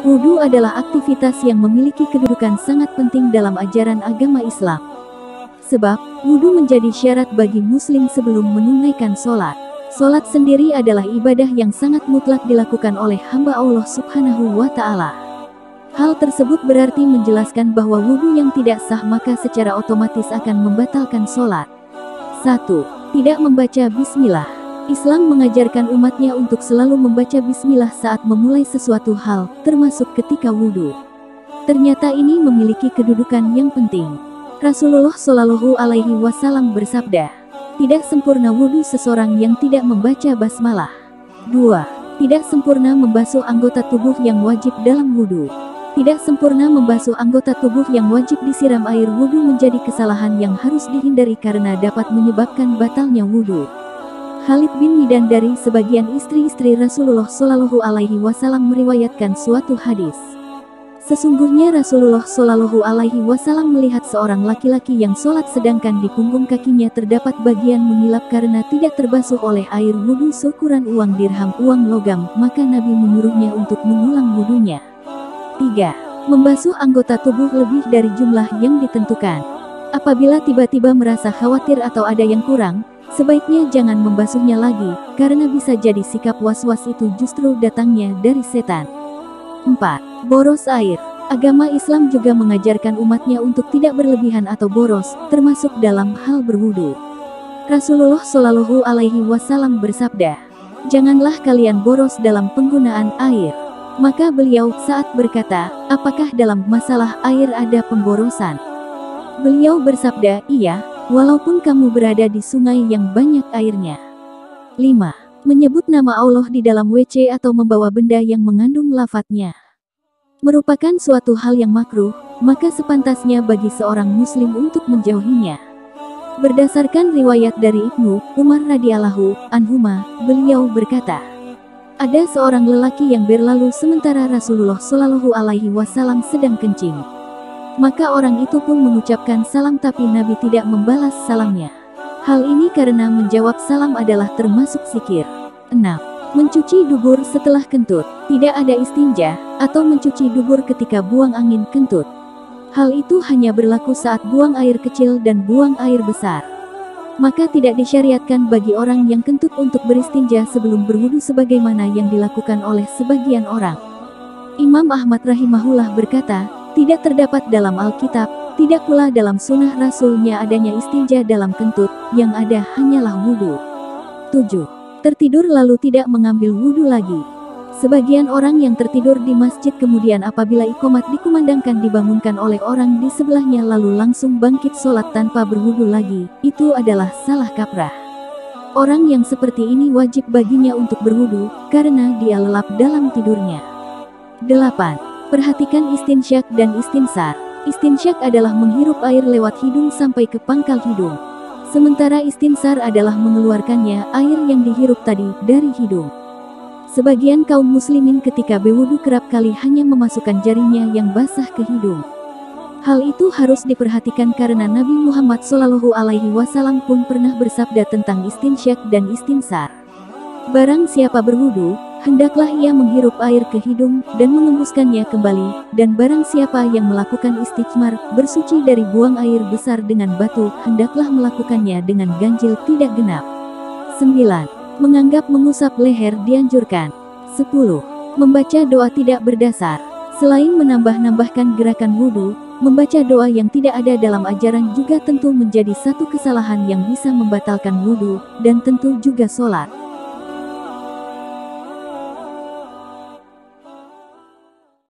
Wudhu adalah aktivitas yang memiliki kedudukan sangat penting dalam ajaran agama Islam. Sebab, wudhu menjadi syarat bagi muslim sebelum menunaikan sholat. Sholat sendiri adalah ibadah yang sangat mutlak dilakukan oleh hamba Allah Subhanahu wa Ta'ala. Hal tersebut berarti menjelaskan bahwa wudhu yang tidak sah maka secara otomatis akan membatalkan sholat. 1. Tidak membaca bismillah. Islam mengajarkan umatnya untuk selalu membaca bismillah saat memulai sesuatu hal, termasuk ketika wudhu. Ternyata ini memiliki kedudukan yang penting. Rasulullah Shallallahu Alaihi Wasallam bersabda, tidak sempurna wudhu seseorang yang tidak membaca basmalah. 2. Tidak sempurna membasuh anggota tubuh yang wajib dalam wudhu. Tidak sempurna membasuh anggota tubuh yang wajib disiram air wudhu menjadi kesalahan yang harus dihindari karena dapat menyebabkan batalnya wudhu. Khalid bin Midan dari sebagian istri-istri Rasulullah Shallallahu Alaihi Wasallam meriwayatkan suatu hadis. Sesungguhnya Rasulullah Shallallahu Alaihi Wasallam melihat seorang laki-laki yang sholat sedangkan di punggung kakinya terdapat bagian mengilap karena tidak terbasuh oleh air wudhu seukuran uang dirham uang logam, maka Nabi menyuruhnya untuk mengulang wudhunya. 3. Membasuh anggota tubuh lebih dari jumlah yang ditentukan. Apabila tiba-tiba merasa khawatir atau ada yang kurang, sebaiknya jangan membasuhnya lagi, karena bisa jadi sikap was-was itu justru datangnya dari setan. 4. Boros air. Agama Islam juga mengajarkan umatnya untuk tidak berlebihan atau boros, termasuk dalam hal berwudu. Rasulullah Shallallahu Alaihi Wasallam bersabda, janganlah kalian boros dalam penggunaan air. Maka beliau saat berkata, apakah dalam masalah air ada pemborosan? Beliau bersabda, iya, walaupun kamu berada di sungai yang banyak airnya. 5. Menyebut nama Allah di dalam WC atau membawa benda yang mengandung lafadznya merupakan suatu hal yang makruh, maka sepantasnya bagi seorang muslim untuk menjauhinya. Berdasarkan riwayat dari Ibnu Umar radhiyallahu anhuma, beliau berkata, ada seorang lelaki yang berlalu sementara Rasulullah Shallallahu Alaihi Wasallam sedang kencing. Maka orang itu pun mengucapkan salam tapi Nabi tidak membalas salamnya. Hal ini karena menjawab salam adalah termasuk zikir. 6. Mencuci dubur setelah kentut. Tidak ada istinja, atau mencuci dubur ketika buang angin kentut. Hal itu hanya berlaku saat buang air kecil dan buang air besar. Maka tidak disyariatkan bagi orang yang kentut untuk beristinja sebelum berwudu sebagaimana yang dilakukan oleh sebagian orang. Imam Ahmad rahimahullah berkata, tidak terdapat dalam Alkitab, tidak pula dalam sunnah Rasulnya adanya istinja dalam kentut, yang ada hanyalah wudu. 7. Tertidur lalu tidak mengambil wudu lagi. Sebagian orang yang tertidur di masjid kemudian apabila iqomat dikumandangkan dibangunkan oleh orang di sebelahnya lalu langsung bangkit sholat tanpa berwudu lagi, itu adalah salah kaprah. Orang yang seperti ini wajib baginya untuk berwudu, karena dia lelap dalam tidurnya. 8. Perhatikan istinsyak dan istinsar. Istinsyak adalah menghirup air lewat hidung sampai ke pangkal hidung. Sementara istinsar adalah mengeluarkannya air yang dihirup tadi dari hidung. Sebagian kaum muslimin ketika berwudu kerap kali hanya memasukkan jarinya yang basah ke hidung. Hal itu harus diperhatikan karena Nabi Muhammad Shallallahu Alaihi Wasallam pun pernah bersabda tentang istinsyak dan istinsar. Barang siapa berwudu, hendaklah ia menghirup air ke hidung dan mengembuskannya kembali, dan barang siapa yang melakukan istijmar, bersuci dari buang air besar dengan batu, hendaklah melakukannya dengan ganjil tidak genap. 9. Menganggap mengusap leher dianjurkan. 10. Membaca doa tidak berdasar. Selain menambah-nambahkan gerakan wudhu, membaca doa yang tidak ada dalam ajaran juga tentu menjadi satu kesalahan yang bisa membatalkan wudhu, dan tentu juga sholat.